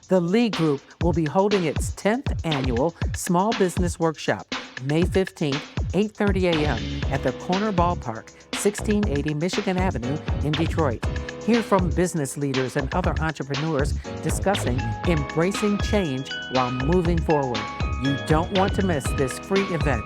The Lee Group will be holding its 10th annual Small Business Workshop, May 15th, 8:30 a.m. at the Corner Ballpark, 1680 Michigan Avenue in Detroit. Hear from business leaders and other entrepreneurs discussing embracing change while moving forward. You don't want to miss this free event.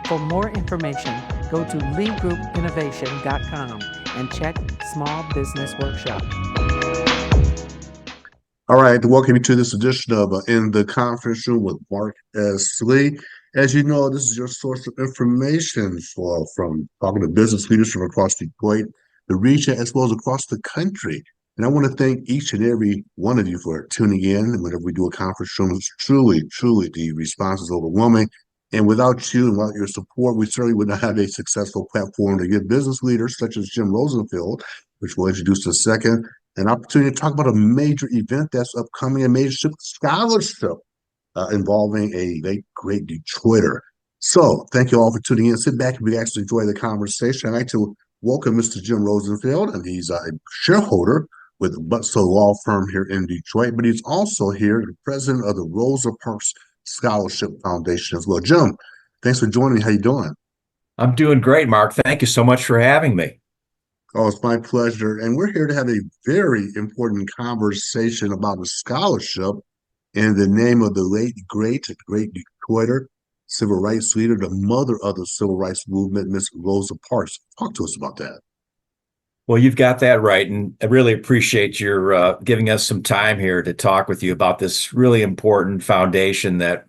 For more information, go to leegroupinnovation.com and check Small Business Workshop. All right, welcome you to this edition of In the Conference Room with Mark S. Lee. As you know, this is your source of information from talking to business leaders from across Detroit, the region, as well as across the country. And I want to thank each and every one of you for tuning in. Whenever we do a conference room, it's truly, the response is overwhelming. And without you and without your support, we certainly would not have a successful platform to give business leaders such as Jim Rosenfeld, which we'll introduce in a second, an opportunity to talk about a major event that's upcoming, a major scholarship involving a late, great Detroiter. So thank you all for tuning in. Sit back and we actually enjoy the conversation. I'd like to welcome Mr. Jim Rosenfeld, and he's a shareholder with Butso Law Firm here in Detroit, but he's also here, the president of the Rosa Parks Scholarship Foundation as well. Jim, thanks for joining me. How you doing? I'm doing great, Mark. Thank you so much for having me. Oh, it's my pleasure. And we're here to have a very important conversation about a scholarship in the name of the late, great Detroiter, civil rights leader, the mother of the civil rights movement, Miss Rosa Parks. Talk to us about that. Well, you've got that right. And I really appreciate your giving us some time here to talk with you about this really important foundation that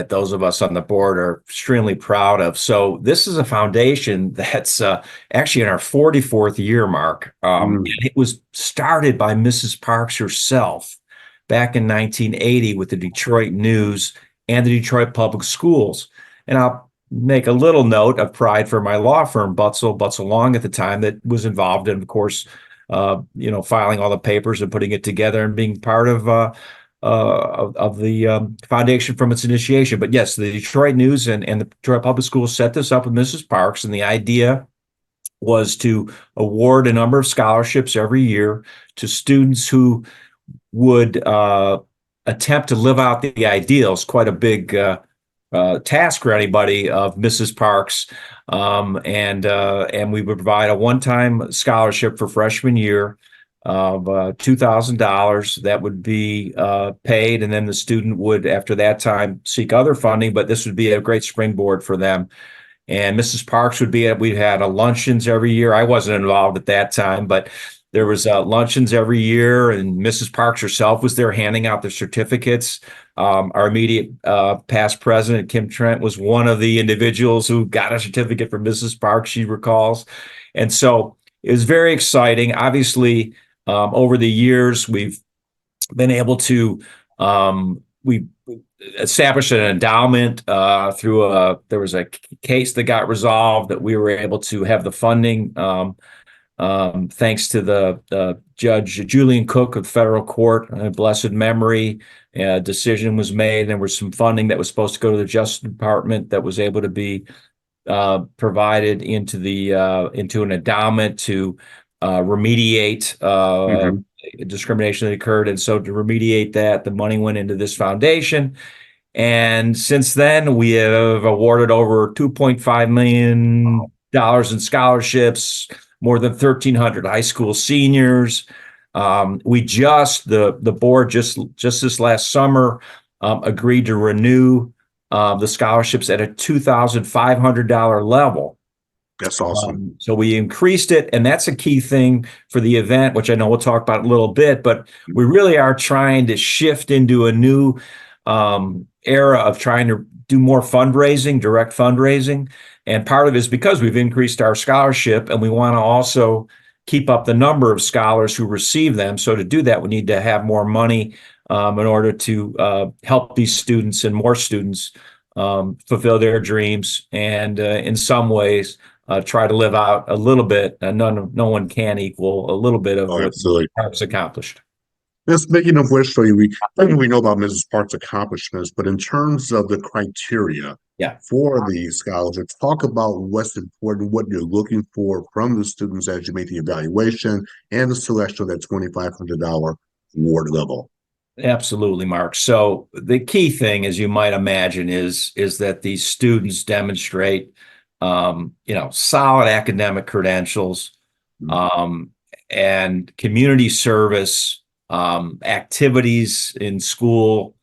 those of us on the board are extremely proud of. So this is a foundation that's actually in our 44th year, Mark. And it was started by Mrs. Parks herself back in 1980 with the Detroit News and the Detroit Public Schools. And I'll make a little note of pride for my law firm, Butso Long at the time, that was involved in, of course, filing all the papers and putting it together and being part of the foundation from its initiation. But yes, the Detroit News and the Detroit Public Schools set this up with Mrs. Parks, and the idea was to award a number of scholarships every year to students who would attempt to live out the ideals. Quite a big task for anybody of Mrs. Parks, and we would provide a one-time scholarship for freshman year of $2,000 that would be paid, and then the student would, after that time, seek other funding, but this would be a great springboard for them. And Mrs. Parks would be we had luncheons every year. I wasn't involved at that time, but there was luncheons every year, and Mrs. Parks herself was there handing out the certificates. Our immediate past president, Kim Trent, was one of the individuals who got a certificate from Mrs. Parks, she recalls. And so it was very exciting. Obviously, over the years, we've been able to we established an endowment through there was a case that got resolved that we were able to have the funding thanks to the Judge Julian Cook of the federal court, blessed memory. A decision was made. There was some funding that was supposed to go to the Justice Department that was able to be provided into an endowment to remediate discrimination that occurred. And so to remediate that, the money went into this foundation. And since then, we have awarded over $2.5 million in scholarships, more than 1,300 high school seniors. The board just this last summer agreed to renew the scholarships at a $2,500 level. That's awesome. So we increased it, and that's a key thing for the event, which I know we'll talk about in a little bit, but we really are trying to shift into a new era of trying to do more fundraising, direct fundraising. And part of it is because we've increased our scholarship, and we want to also keep up the number of scholars who receive them. So to do that, we need to have more money in order to help these students and more students fulfill their dreams, and in some ways try to live out a little bit. No one can equal a little bit of what Parks accomplished. Speaking of which, we know about Mrs. Parks' accomplishments, but in terms of the criteria for the scholarships, talk about what's important, what you're looking for from the students as you make the evaluation and the selection of that $2,500 award level. Absolutely, Mark. So the key thing, as you might imagine, is that these students demonstrate, solid academic credentials, um, and community service, activities in school,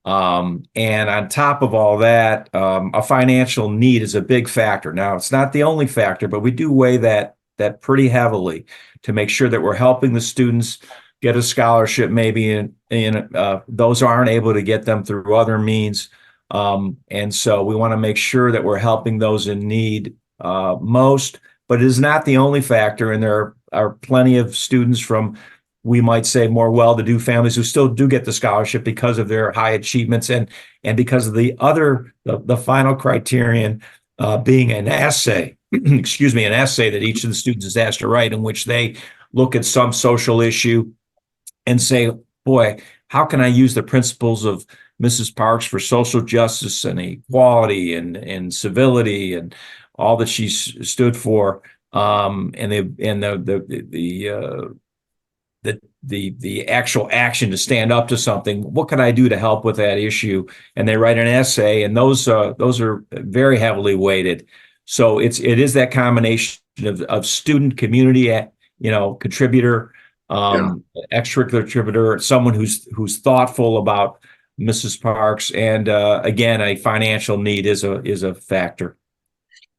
and on top of all that, a financial need is a big factor. Now, it's not the only factor, but we do weigh that pretty heavily to make sure that we're helping the students get a scholarship, maybe in those aren't able to get them through other means. And so we want to make sure that we're helping those in need most, but it is not the only factor. And there are plenty of students from, we might say, more well-to-do families who still do get the scholarship because of their high achievements and because of the final criterion being an essay, excuse me, an essay that each of the students is asked to write, in which they look at some social issue and say, boy, how can I use the principles of Mrs. Parks for social justice and equality and civility and all that she stood for, and the actual action to stand up to something. What can I do to help with that issue? And they write an essay, and those are very heavily weighted. So it is that combination of student, community, contributor, Yeah. extracurricular contributor, someone who's thoughtful about Mrs. Parks, and again, a financial need is a factor.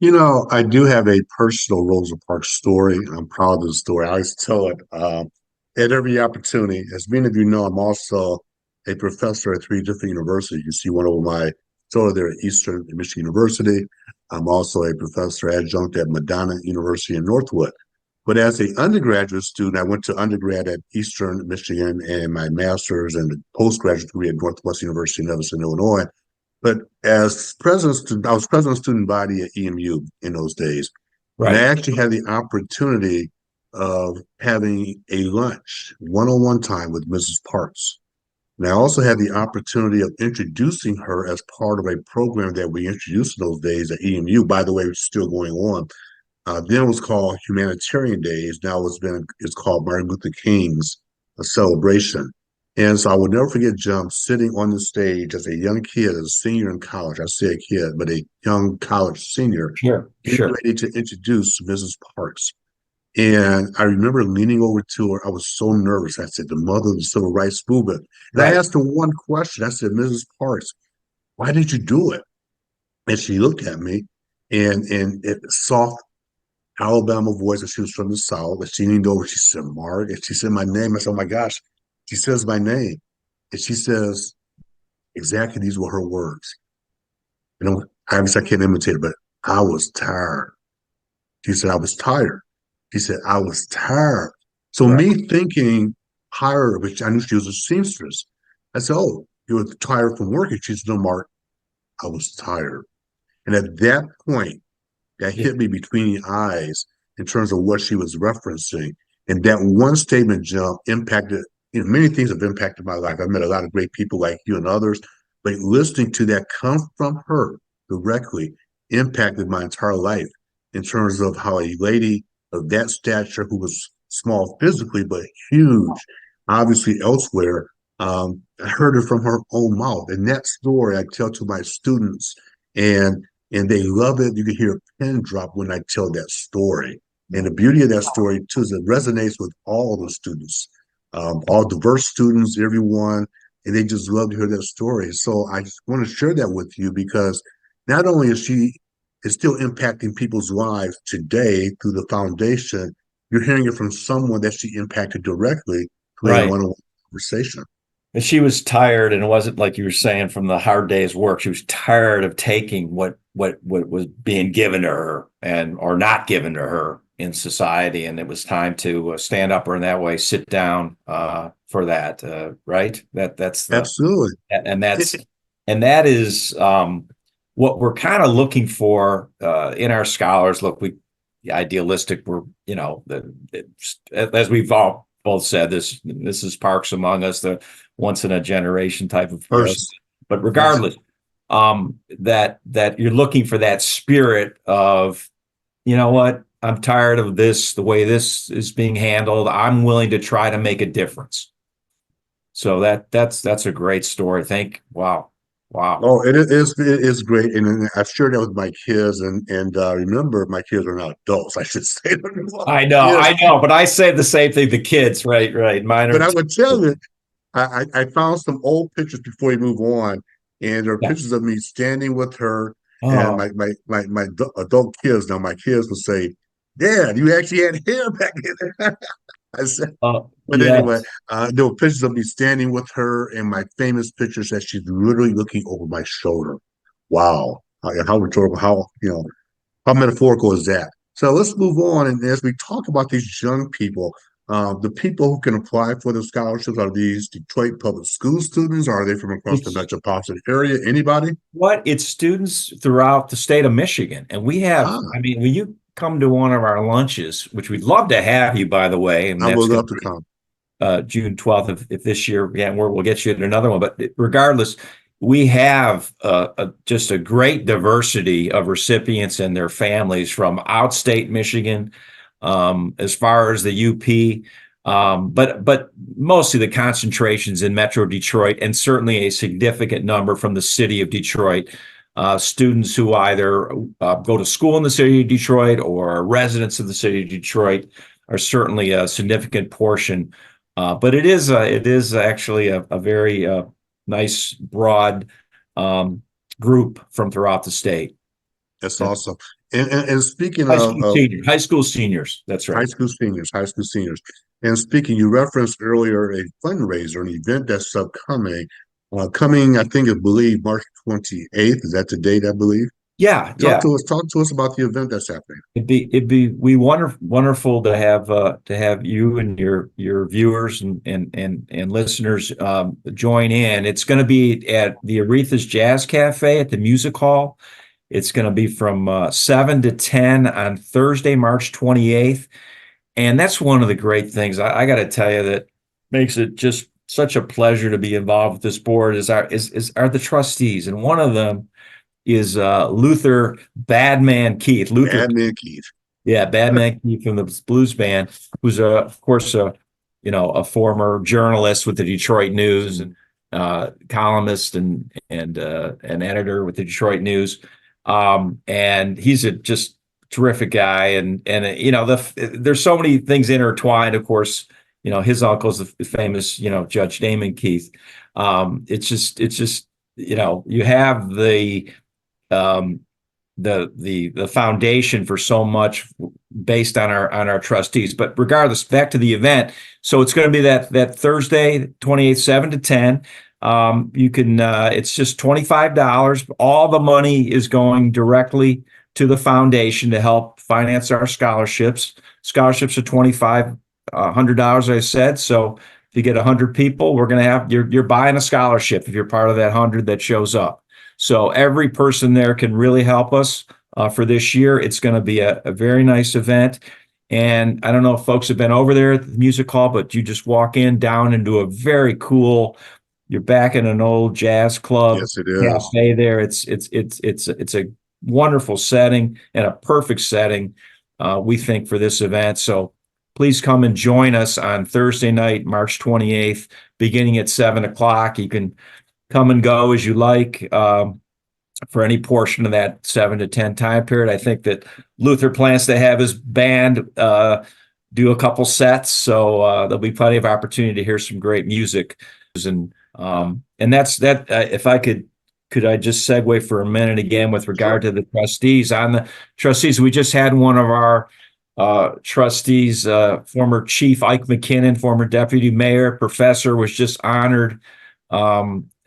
I do have a personal Rosa Parks story. I'm proud of the story. I always tell it at every opportunity. As many of you know, I'm also a professor at three different universities. You see one over my shoulder there at Eastern Michigan University. I'm also a professor adjunct at Madonna University in Northwood. But as an undergraduate student, I went to undergrad at Eastern Michigan and my master's and postgraduate degree at Northwestern University in Evanston, Illinois. But as president student, I was president of student body at EMU in those days. And I Right. actually had the opportunity of having a lunch, one-on-one time with Mrs. Parks. And I also had the opportunity of introducing her as part of a program that we introduced in those days at EMU. By the way, it's still going on. Then it was called Humanitarian Days. Now it's called Martin Luther King's a celebration. And so I will never forget Jump sitting on the stage as a young kid, as a senior in college. I say a kid, but a young college senior, Sure. getting Sure. ready to introduce Mrs. Parks. And I remember leaning over to her. I was so nervous. I said, the mother of the civil rights movement. And I Right. asked her one question. I said, Mrs. Parks, why did you do it? And she looked at me and it soft Alabama voice, and she was from the South. And she leaned over, she said, Mark, and she said my name. I said, oh my gosh, she says my name. And she says, exactly these were her words. Obviously I can't imitate it, but I was tired. She said, I was tired. She said, I was tired. So Right. me thinking higher, which I knew she was a seamstress. I said, oh, you were tired from working. She said, no, Mark, I was tired. And at that point, that Yeah. hit me between the eyes in terms of what she was referencing. And that one statement jump impacted, many things have impacted my life. I've met a lot of great people like you and others, but listening to that come from her directly impacted my entire life in terms of how a lady of that stature who was small physically, but huge, obviously elsewhere, I heard it from her own mouth. And that story I tell to my students, and they love it. You can hear a pin drop when I tell that story. And the beauty of that story, too, is it resonates with all the students, all diverse students, everyone, and they just love to hear that story. So I just want to share that with you because not only is she is still impacting people's lives today through the foundation, you're hearing it from someone that she impacted directly through a Right. one-on-one conversation. And she was tired, and it wasn't like you were saying from the hard day's work. She was tired of taking what was being given to her and or not given to her in society, and it was time to stand up or in that way sit down for that. Right? That's the Absolutely. and that's and that is what we're kind of looking for in our scholars. Look, we idealistic. We're as we've all both said, this is Parks among us, the once in a generation type of person. Yes. But Yes. regardless, that you're looking for that spirit of, you know what, I'm tired of this, the way this is being handled. I'm willing to try to make a difference. So that's a great story. Wow. Oh, it is great, and I've shared that with my kids, and remember, my kids are now adults. I should say, they're no longer I kids. know, but I say the same thing. The kids, right. Mine But are. I would tell you, I found some old pictures before we move on, and there are Yeah. pictures of me standing with her and Oh, adult kids. Now my kids would say, "Dad, you actually had hair back then." I said, but anyway, yes. there were pictures of me standing with her, and my famous pictures that she's literally looking over my shoulder. Wow, how rhetorical, how metaphorical is that? So let's move on. And as we talk about these young people, the people who can apply for the scholarships are these Detroit public school students? Or are they from across the It's metropolitan area? Anybody? it's students throughout the state of Michigan. And we have, Ah, I mean, when you come to one of our lunches, which we'd love to have you, by the way, and I that's would going love to to be come. June 12th if this year, yeah, we'll get you at another one. But regardless, we have just a great diversity of recipients and their families from outstate Michigan, as far as the UP, but mostly the concentrations in Metro Detroit, and certainly a significant number from the city of Detroit. Students who either go to school in the city of Detroit or are residents of the city of Detroit are certainly a significant portion, but it is actually a very nice broad um, group from throughout the state. That's Yeah. awesome. And speaking of High school seniors. That's right. high school seniors, and speaking, you referenced earlier a fundraiser, an event that's upcoming, coming, I think, I believe March 28th. Is that the date, I believe? Yeah. Talk to us about the event that's happening. We wonderful to have you and your viewers and listeners join in. It's going to be at the Aretha's Jazz Cafe at the Music Hall. It's going to be from 7 to 10 on Thursday, March 28th. And that's one of the great things I got to tell you that makes it just such a pleasure to be involved with this board are the trustees. And one of them is Luther Badman Keith. Luther, Admin Keith. yeah, Badman Keith from the Blues Band, who's of course a former journalist with the Detroit News and columnist and an editor with the Detroit News. And he's a just terrific guy, and there's so many things intertwined. Of course, his uncle's the famous Judge Damon Keith. It's just you have um, the foundation for so much based on our trustees. But regardless, back to the event. So it's going to be that Thursday, 28th, 7 to 10. You can it's just $25. All the money is going directly to the foundation to help finance our scholarships. Scholarships are $2,500, I said. So if you get 100 people, we're going to have you're buying a scholarship if you're part of that 100 that shows up. So every person there can really help us for this year. It's going to be a very nice event. And I don't know if folks have been over there at the music hall, but you just walk down into a very cool, you're back in an old jazz club Yes, it is. cafe there. It's a wonderful setting and a perfect setting, we think, for this event. So please come and join us on Thursday night, March 28th, beginning at 7 o'clock. You can come and go as you like for any portion of that 7 to 10 time period. I think that Luther plans to have his band do a couple sets, so there'll be plenty of opportunity to hear some great music. And that's that. If I could I just segue for a minute again with regard Sure. to the trustees? On the trustees, we just had one of our trustees, former Chief Ike McKinnon, former deputy mayor, professor, was just honored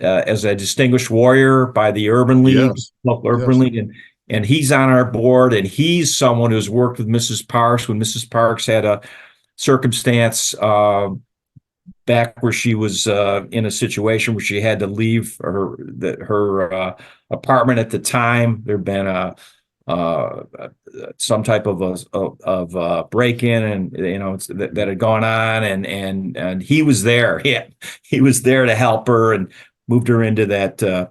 as a distinguished warrior by the Urban League, Yes. local Urban Yes. League, and he's on our board, and he's someone who's worked with Mrs. Parks when Mrs. Parks had a circumstance back where she was in a situation where she had to leave her apartment at the time. There'd been uh, some type of break-in, and that had gone on, and he was there. He was there to help her and moved her into the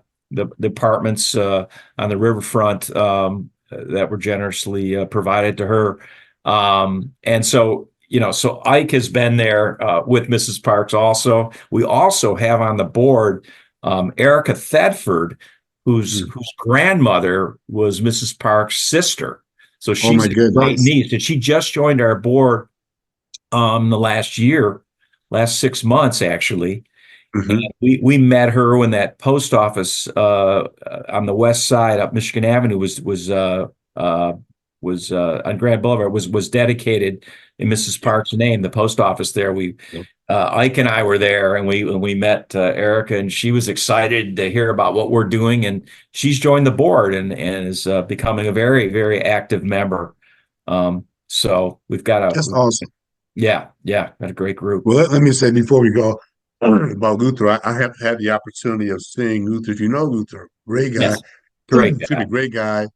apartments on the riverfront that were generously provided to her. And so so Ike has been there with Mrs. Parks also. We also have on the board Erica Thedford, whose grandmother was Mrs. Parks' sister. So Oh she's my a great goodness. niece, and she just joined our board the last 6 months actually. And Hmm. we met her when that post office on the west side up Michigan Avenue was on Grand Boulevard was dedicated in Mrs. Parks' name. The post office there. Ike and I were there, and we met Erica, and she was excited to hear about what we're doing, and she's joined the board and is becoming a very, very active member. So we've got That's awesome. got a great group. Well, let me say before we go about Luther, I have had the opportunity of seeing Luther. If you know Luther, great guy, Yes, great pretty guy. great guy.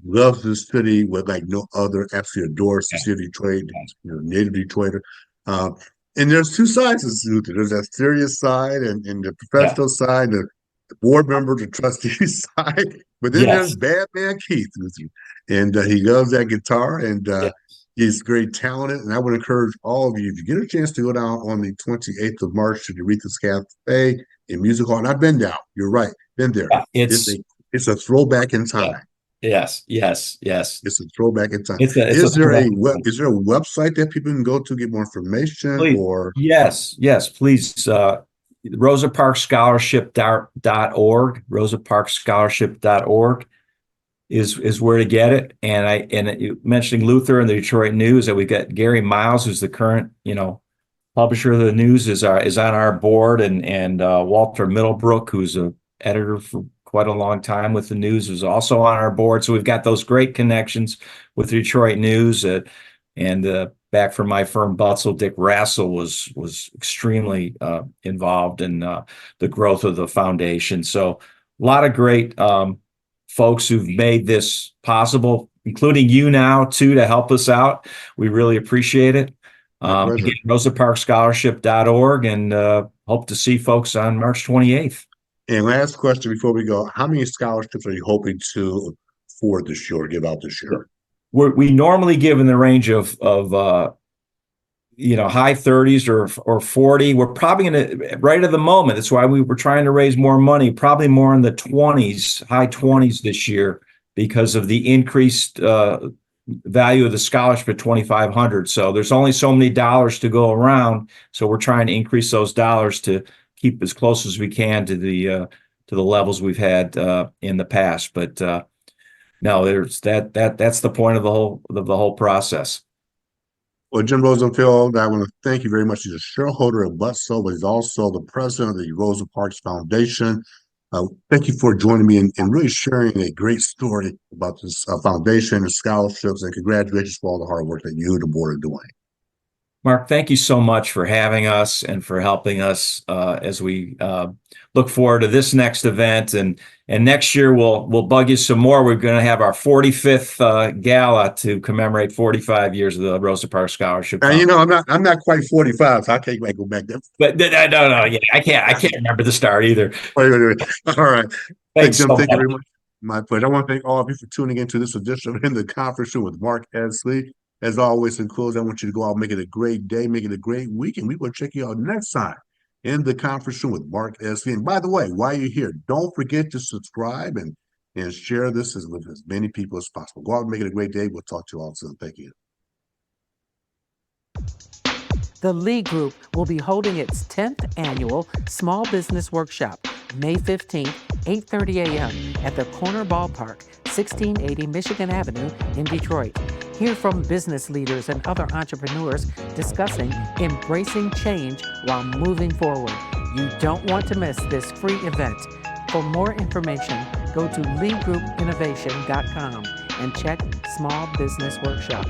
Loves this city with like no other. Absolutely adores the Yeah, city of Detroit. yeah, Native Detroiter. Uh, and there's two sides to Luther. There's that serious side and the yeah. professional side, the board member, the trustee side. But then there's Yes, Bad Man Keith Luther, and he loves that guitar and. yeah, He's very talented, and I would encourage all of you, if you get a chance to go down on the 28th of March to the Aretha's Cafe in Music Hall. And I've been down. You're right. Been there. yeah. It's a throwback in Yeah, time. yes, yes, yes. It's a throwback in time. It's a throwback. Is there a website that people can go to get more information Please, or yes, please. RosaParksScholarship.org, RosaParksScholarship.org is where to get it. And you mentioning Luther and the Detroit News, that we've got Gary Miles, who's the current, publisher of the news, is on our board, and Walter Middlebrook, who's a editor for quite a long time with the news, is also on our board. So we've got those great connections with the Detroit News, and back from my firm Butzel, Dick Rassel was extremely involved in the growth of the foundation. So a lot of great folks who've made this possible, including you now too, to help us out. We really appreciate it. my pleasure? Again, RosaParksScholarship.org, and hope to see folks on March 28th. And last question before we go, how many scholarships are you hoping to afford this year or give out this year? We normally give in the range of high 30s or 40. We're probably going to, right at the moment, that's why we were trying to raise more money, probably more in the 20s, high 20s this year, because of the increased value of the scholarship at $2,500. So there's only so many dollars to go around. So we're trying to increase those dollars to keep as close as we can to the levels we've had in the past. But no, there's that's the point of the whole process. Well, Jim Rosenfeld, I want to thank you very much. He's a shareholder of Butzel, but he's also the president of the Rosa Parks Foundation. Thank you for joining me and really sharing a great story about this foundation and scholarships, and congratulations for all the hard work that you and the board are doing. Mark, thank you so much for having us and for helping us as we look forward to this next event. And next year we'll bug you some more. We're going to have our 45th gala to commemorate 45 years of the Rosa Parks Scholarship. And I'm not quite 45, so I can't go back there. But no, yeah, I can't remember the start either. All right. Thanks Jim, so thank you much. very much. My pleasure. I want to thank all of you for tuning into this edition of In the Conference Room with Mark Esley. As always, in close, I want you to go out, make it a great day, make it a great week, and we will check you out next time in the Conference Room with Mark Esley. And by the way, while you're here, don't forget to subscribe and share this with as many people as possible. Go out and make it a great day. We'll talk to you all soon. Thank you. The Lee Group will be holding its 10th annual Small Business Workshop, May 15th, 8:30 a.m. at the Corner Ballpark, 1680 Michigan Avenue in Detroit. Hear from business leaders and other entrepreneurs discussing embracing change while moving forward. You don't want to miss this free event. For more information, go to leegroupinnovation.com and check Small Business Workshop.